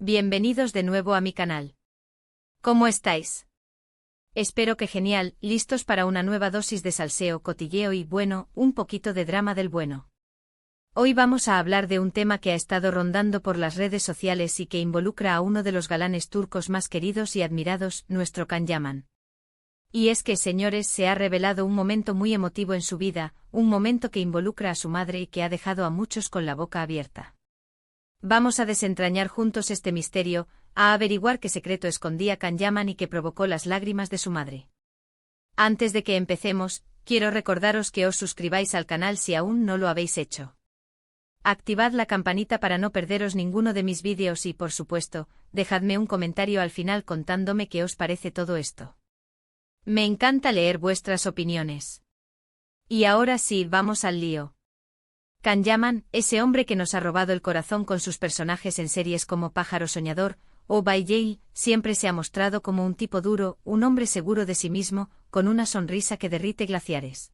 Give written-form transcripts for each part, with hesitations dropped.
Bienvenidos de nuevo a mi canal. ¿Cómo estáis? Espero que genial, listos para una nueva dosis de salseo, cotilleo y, bueno, un poquito de drama del bueno. Hoy vamos a hablar de un tema que ha estado rondando por las redes sociales y que involucra a uno de los galanes turcos más queridos y admirados, nuestro Can Yaman. Y es que, señores, se ha revelado un momento muy emotivo en su vida, un momento que involucra a su madre y que ha dejado a muchos con la boca abierta. Vamos a desentrañar juntos este misterio, a averiguar qué secreto escondía Can Yaman y que provocó las lágrimas de su madre. Antes de que empecemos, quiero recordaros que os suscribáis al canal si aún no lo habéis hecho. Activad la campanita para no perderos ninguno de mis vídeos y, por supuesto, dejadme un comentario al final contándome qué os parece todo esto. Me encanta leer vuestras opiniones. Y ahora sí, vamos al lío. Can Yaman, ese hombre que nos ha robado el corazón con sus personajes en series como Pájaro Soñador o By Jail, siempre se ha mostrado como un tipo duro, un hombre seguro de sí mismo, con una sonrisa que derrite glaciares.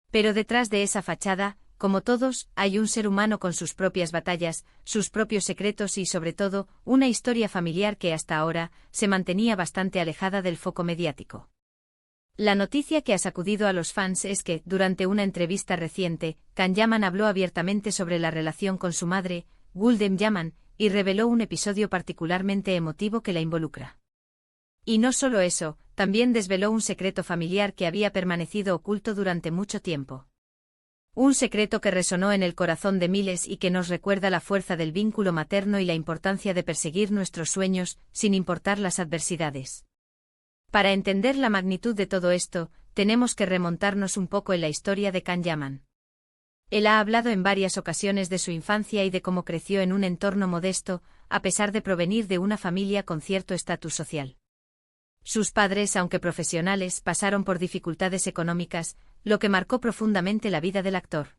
Pero detrás de esa fachada, como todos, hay un ser humano con sus propias batallas, sus propios secretos y, sobre todo, una historia familiar que hasta ahora se mantenía bastante alejada del foco mediático. La noticia que ha sacudido a los fans es que, durante una entrevista reciente, Can Yaman habló abiertamente sobre la relación con su madre, Gulden Yaman, y reveló un episodio particularmente emotivo que la involucra. Y no solo eso, también desveló un secreto familiar que había permanecido oculto durante mucho tiempo. Un secreto que resonó en el corazón de miles y que nos recuerda la fuerza del vínculo materno y la importancia de perseguir nuestros sueños, sin importar las adversidades. Para entender la magnitud de todo esto, tenemos que remontarnos un poco en la historia de Can Yaman. Él ha hablado en varias ocasiones de su infancia y de cómo creció en un entorno modesto, a pesar de provenir de una familia con cierto estatus social. Sus padres, aunque profesionales, pasaron por dificultades económicas, lo que marcó profundamente la vida del actor.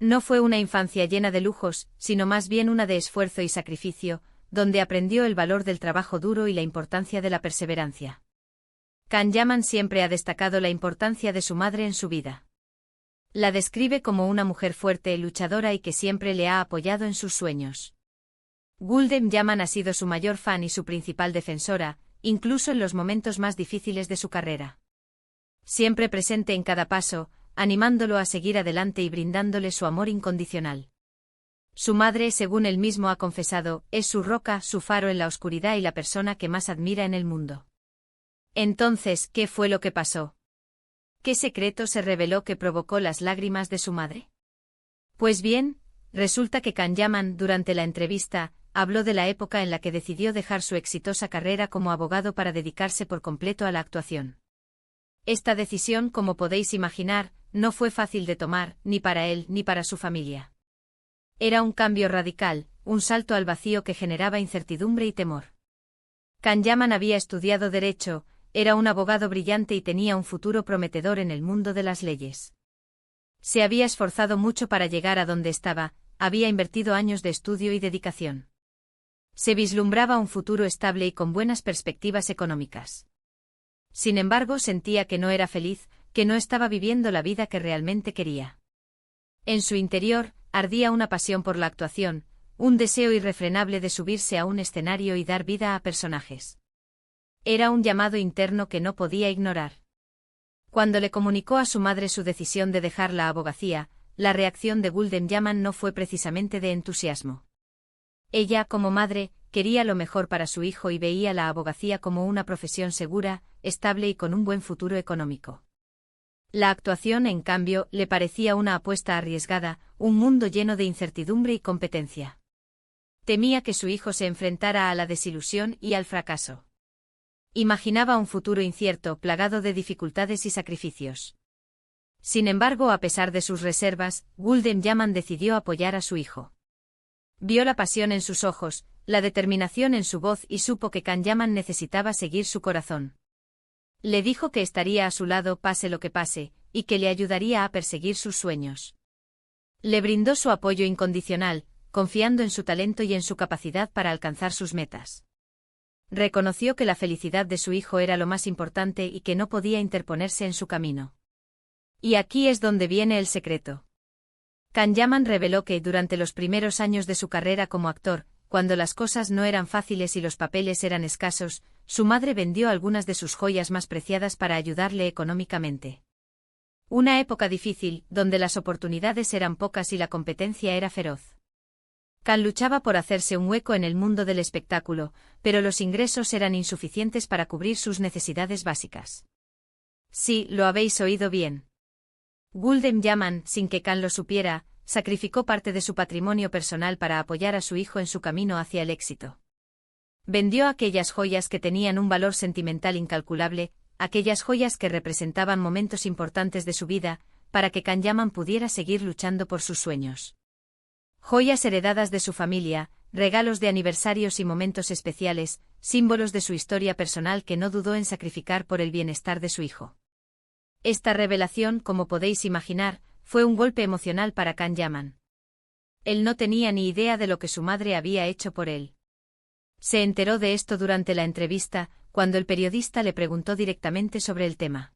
No fue una infancia llena de lujos, sino más bien una de esfuerzo y sacrificio, donde aprendió el valor del trabajo duro y la importancia de la perseverancia. Can Yaman siempre ha destacado la importancia de su madre en su vida. La describe como una mujer fuerte, luchadora y que siempre le ha apoyado en sus sueños. Gulden Yaman ha sido su mayor fan y su principal defensora, incluso en los momentos más difíciles de su carrera. Siempre presente en cada paso, animándolo a seguir adelante y brindándole su amor incondicional. Su madre, según él mismo ha confesado, es su roca, su faro en la oscuridad y la persona que más admira en el mundo. Entonces, ¿qué fue lo que pasó? ¿Qué secreto se reveló que provocó las lágrimas de su madre? Pues bien, resulta que Can Yaman, durante la entrevista, habló de la época en la que decidió dejar su exitosa carrera como abogado para dedicarse por completo a la actuación. Esta decisión, como podéis imaginar, no fue fácil de tomar, ni para él ni para su familia. Era un cambio radical, un salto al vacío que generaba incertidumbre y temor. Can Yaman había estudiado Derecho, era un abogado brillante y tenía un futuro prometedor en el mundo de las leyes. Se había esforzado mucho para llegar a donde estaba, había invertido años de estudio y dedicación. Se vislumbraba un futuro estable y con buenas perspectivas económicas. Sin embargo, sentía que no era feliz, que no estaba viviendo la vida que realmente quería. En su interior, ardía una pasión por la actuación, un deseo irrefrenable de subirse a un escenario y dar vida a personajes. Era un llamado interno que no podía ignorar. Cuando le comunicó a su madre su decisión de dejar la abogacía, la reacción de Gulden Yaman no fue precisamente de entusiasmo. Ella, como madre, quería lo mejor para su hijo y veía la abogacía como una profesión segura, estable y con un buen futuro económico. La actuación, en cambio, le parecía una apuesta arriesgada, un mundo lleno de incertidumbre y competencia. Temía que su hijo se enfrentara a la desilusión y al fracaso. Imaginaba un futuro incierto, plagado de dificultades y sacrificios. Sin embargo, a pesar de sus reservas, Gulden Yaman decidió apoyar a su hijo. Vio la pasión en sus ojos, la determinación en su voz y supo que Can Yaman necesitaba seguir su corazón. Le dijo que estaría a su lado pase lo que pase, y que le ayudaría a perseguir sus sueños. Le brindó su apoyo incondicional, confiando en su talento y en su capacidad para alcanzar sus metas. Reconoció que la felicidad de su hijo era lo más importante y que no podía interponerse en su camino. Y aquí es donde viene el secreto. Can Yaman reveló que durante los primeros años de su carrera como actor, cuando las cosas no eran fáciles y los papeles eran escasos, su madre vendió algunas de sus joyas más preciadas para ayudarle económicamente. Una época difícil, donde las oportunidades eran pocas y la competencia era feroz. Can luchaba por hacerse un hueco en el mundo del espectáculo, pero los ingresos eran insuficientes para cubrir sus necesidades básicas. Sí, lo habéis oído bien. Gulden Yaman, sin que Can lo supiera, sacrificó parte de su patrimonio personal para apoyar a su hijo en su camino hacia el éxito. Vendió aquellas joyas que tenían un valor sentimental incalculable, aquellas joyas que representaban momentos importantes de su vida, para que Can Yaman pudiera seguir luchando por sus sueños. Joyas heredadas de su familia, regalos de aniversarios y momentos especiales, símbolos de su historia personal que no dudó en sacrificar por el bienestar de su hijo. Esta revelación, como podéis imaginar, fue un golpe emocional para Can Yaman. Él no tenía ni idea de lo que su madre había hecho por él. Se enteró de esto durante la entrevista, cuando el periodista le preguntó directamente sobre el tema.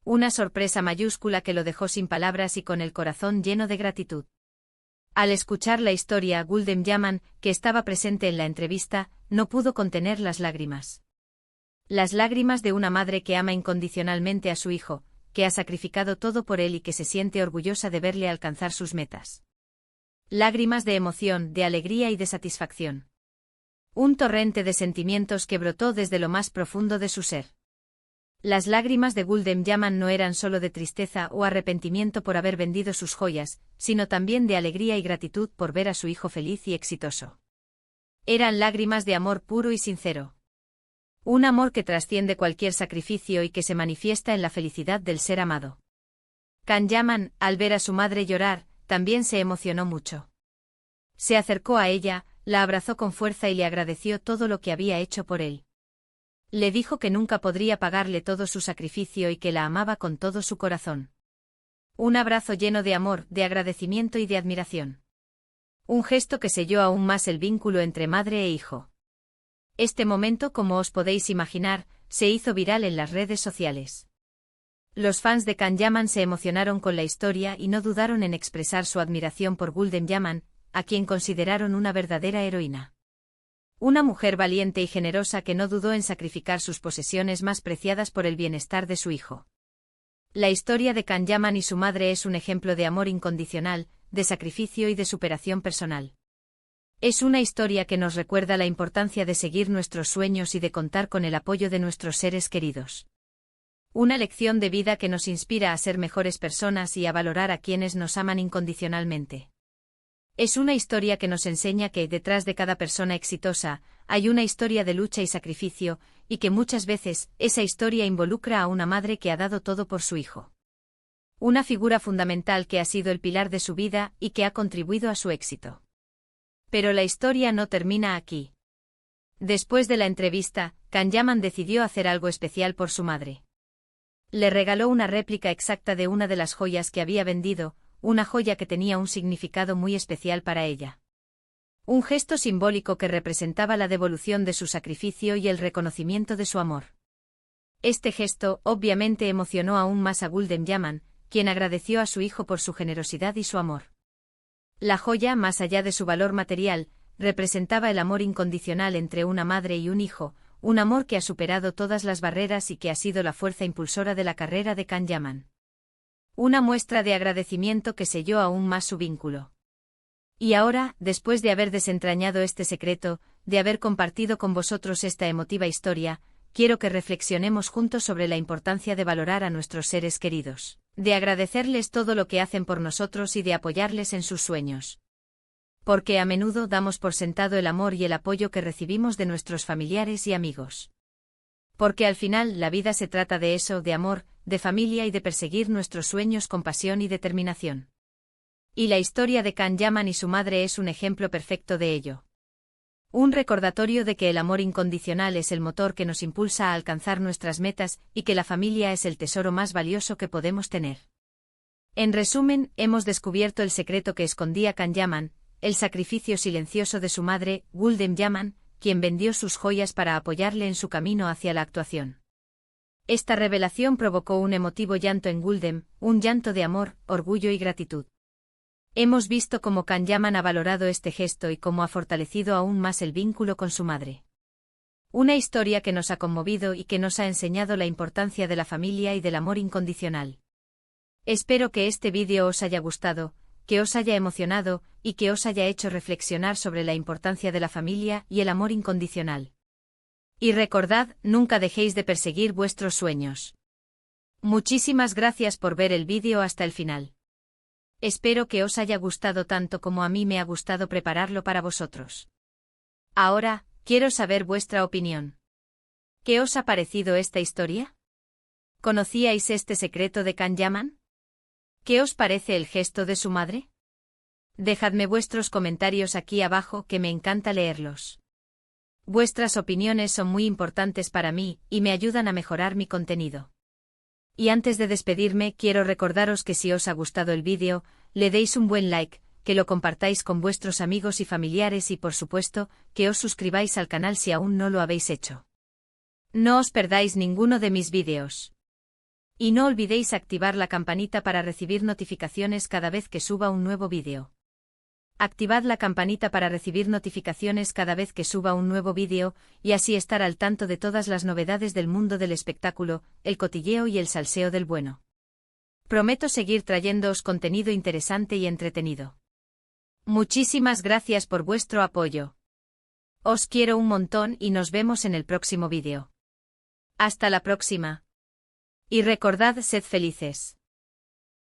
Una sorpresa mayúscula que lo dejó sin palabras y con el corazón lleno de gratitud. Al escuchar la historia, Gulden Yaman, que estaba presente en la entrevista, no pudo contener las lágrimas. Las lágrimas de una madre que ama incondicionalmente a su hijo, que ha sacrificado todo por él y que se siente orgullosa de verle alcanzar sus metas. Lágrimas de emoción, de alegría y de satisfacción. Un torrente de sentimientos que brotó desde lo más profundo de su ser. Las lágrimas de Gulden Yaman no eran solo de tristeza o arrepentimiento por haber vendido sus joyas, sino también de alegría y gratitud por ver a su hijo feliz y exitoso. Eran lágrimas de amor puro y sincero. Un amor que trasciende cualquier sacrificio y que se manifiesta en la felicidad del ser amado. Can Yaman, al ver a su madre llorar, también se emocionó mucho. Se acercó a ella, la abrazó con fuerza y le agradeció todo lo que había hecho por él. Le dijo que nunca podría pagarle todo su sacrificio y que la amaba con todo su corazón. Un abrazo lleno de amor, de agradecimiento y de admiración. Un gesto que selló aún más el vínculo entre madre e hijo. Este momento, como os podéis imaginar, se hizo viral en las redes sociales. Los fans de Can Yaman se emocionaron con la historia y no dudaron en expresar su admiración por Gulden Yaman, a quien consideraron una verdadera heroína. Una mujer valiente y generosa que no dudó en sacrificar sus posesiones más preciadas por el bienestar de su hijo. La historia de Can Yaman y su madre es un ejemplo de amor incondicional, de sacrificio y de superación personal. Es una historia que nos recuerda la importancia de seguir nuestros sueños y de contar con el apoyo de nuestros seres queridos. Una lección de vida que nos inspira a ser mejores personas y a valorar a quienes nos aman incondicionalmente. Es una historia que nos enseña que, detrás de cada persona exitosa, hay una historia de lucha y sacrificio, y que muchas veces, esa historia involucra a una madre que ha dado todo por su hijo. Una figura fundamental que ha sido el pilar de su vida y que ha contribuido a su éxito. Pero la historia no termina aquí. Después de la entrevista, Can Yaman decidió hacer algo especial por su madre. Le regaló una réplica exacta de una de las joyas que había vendido, una joya que tenía un significado muy especial para ella. Un gesto simbólico que representaba la devolución de su sacrificio y el reconocimiento de su amor. Este gesto, obviamente, emocionó aún más a Gulden Yaman, quien agradeció a su hijo por su generosidad y su amor. La joya, más allá de su valor material, representaba el amor incondicional entre una madre y un hijo, un amor que ha superado todas las barreras y que ha sido la fuerza impulsora de la carrera de Can Yaman. Una muestra de agradecimiento que selló aún más su vínculo. Y ahora, después de haber desentrañado este secreto, de haber compartido con vosotros esta emotiva historia, quiero que reflexionemos juntos sobre la importancia de valorar a nuestros seres queridos, de agradecerles todo lo que hacen por nosotros y de apoyarles en sus sueños. Porque a menudo damos por sentado el amor y el apoyo que recibimos de nuestros familiares y amigos. Porque al final la vida se trata de eso, de amor, de familia y de perseguir nuestros sueños con pasión y determinación. Y la historia de Can Yaman y su madre es un ejemplo perfecto de ello. Un recordatorio de que el amor incondicional es el motor que nos impulsa a alcanzar nuestras metas y que la familia es el tesoro más valioso que podemos tener. En resumen, hemos descubierto el secreto que escondía Can Yaman, el sacrificio silencioso de su madre, Gulden Yaman, quien vendió sus joyas para apoyarle en su camino hacia la actuación. Esta revelación provocó un emotivo llanto en Gulden, un llanto de amor, orgullo y gratitud. Hemos visto cómo Can Yaman ha valorado este gesto y cómo ha fortalecido aún más el vínculo con su madre. Una historia que nos ha conmovido y que nos ha enseñado la importancia de la familia y del amor incondicional. Espero que este vídeo os haya gustado, que os haya emocionado y que os haya hecho reflexionar sobre la importancia de la familia y el amor incondicional. Y recordad, nunca dejéis de perseguir vuestros sueños. Muchísimas gracias por ver el vídeo hasta el final. Espero que os haya gustado tanto como a mí me ha gustado prepararlo para vosotros. Ahora, quiero saber vuestra opinión. ¿Qué os ha parecido esta historia? ¿Conocíais este secreto de Can Yaman? ¿Qué os parece el gesto de su madre? Dejadme vuestros comentarios aquí abajo que me encanta leerlos. Vuestras opiniones son muy importantes para mí y me ayudan a mejorar mi contenido. Y antes de despedirme quiero recordaros que si os ha gustado el vídeo, le deis un buen like, que lo compartáis con vuestros amigos y familiares y por supuesto, que os suscribáis al canal si aún no lo habéis hecho. No os perdáis ninguno de mis vídeos. Y no olvidéis activar la campanita para recibir notificaciones cada vez que suba un nuevo vídeo. Activad la campanita para recibir notificaciones cada vez que suba un nuevo vídeo, y así estar al tanto de todas las novedades del mundo del espectáculo, el cotilleo y el salseo del bueno. Prometo seguir trayéndoos contenido interesante y entretenido. Muchísimas gracias por vuestro apoyo. Os quiero un montón y nos vemos en el próximo vídeo. Hasta la próxima. Y recordad, sed felices.